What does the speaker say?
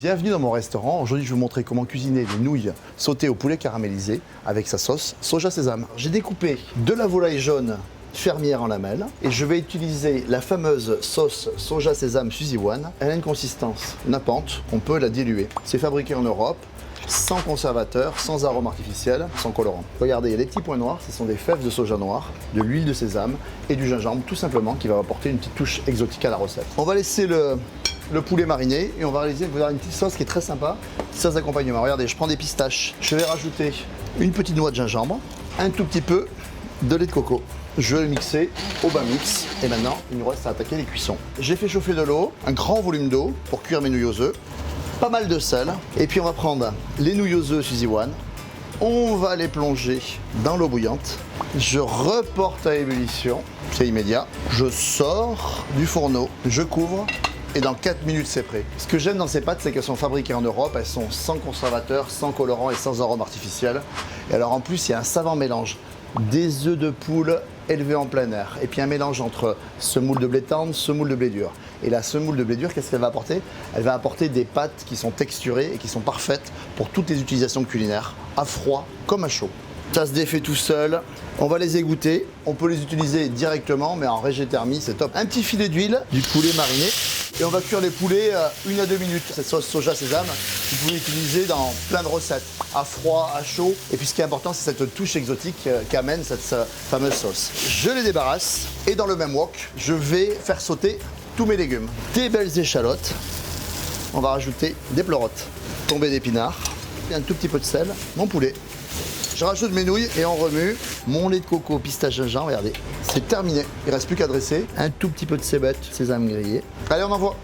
Bienvenue dans mon restaurant. Aujourd'hui, je vais vous montrer comment cuisiner des nouilles sautées au poulet caramélisé avec sa sauce soja sésame. J'ai découpé de la volaille jaune fermière en lamelles et je vais utiliser la fameuse sauce soja sésame Suzy One. Elle a une consistance nappante, on peut la diluer. C'est fabriqué en Europe, sans conservateur, sans arôme artificiel, sans colorant. Regardez, il y a des petits points noirs, ce sont des fèves de soja noir, de l'huile de sésame et du gingembre, tout simplement, qui va apporter une petite touche exotique à la recette. On va laisser le poulet mariné et on va réaliser une petite sauce qui est très sympa, sauce d'accompagnement. Regardez, je prends des pistaches, je vais rajouter une petite noix de gingembre, un tout petit peu de lait de coco. Je vais le mixer au bas mix et maintenant il nous reste à attaquer les cuissons. J'ai fait chauffer de l'eau, un grand volume d'eau pour cuire mes nouilles aux œufs, pas mal de sel et puis on va prendre les nouilles aux œufs Suzy One. On va les plonger dans l'eau bouillante. Je reporte à ébullition, c'est immédiat. Je sors du fourneau, je couvre. Et dans 4 minutes, c'est prêt. Ce que j'aime dans ces pâtes, c'est qu'elles sont fabriquées en Europe, elles sont sans conservateur, sans colorant et sans arôme artificiel. Et alors en plus, il y a un savant mélange des œufs de poule élevés en plein air et puis un mélange entre semoule de blé tendre, semoule de blé dur. Et la semoule de blé dur, qu'est-ce qu'elle va apporter? Elle va apporter des pâtes qui sont texturées et qui sont parfaites pour toutes les utilisations culinaires, à froid comme à chaud. Ça se défait tout seul. On va les égoutter. On peut les utiliser directement, mais en régéthermie, c'est top. Un petit filet d'huile, du poulet mariné. Et on va cuire les poulets 1 à 2 minutes. Cette sauce soja sésame, vous pouvez l'utiliser dans plein de recettes, à froid, à chaud. Et puis ce qui est important, c'est cette touche exotique qu'amène cette fameuse sauce. Je les débarrasse et dans le même wok, je vais faire sauter tous mes légumes. Des belles échalotes. On va rajouter des pleurotes, tombées d'épinards, et un tout petit peu de sel, mon poulet. Je rajoute mes nouilles et on remue. Mon lait de coco, pistache, gingembre, regardez, c'est terminé. Il ne reste plus qu'à dresser. Un tout petit peu de cébette, sésame grillé. Allez, on envoie.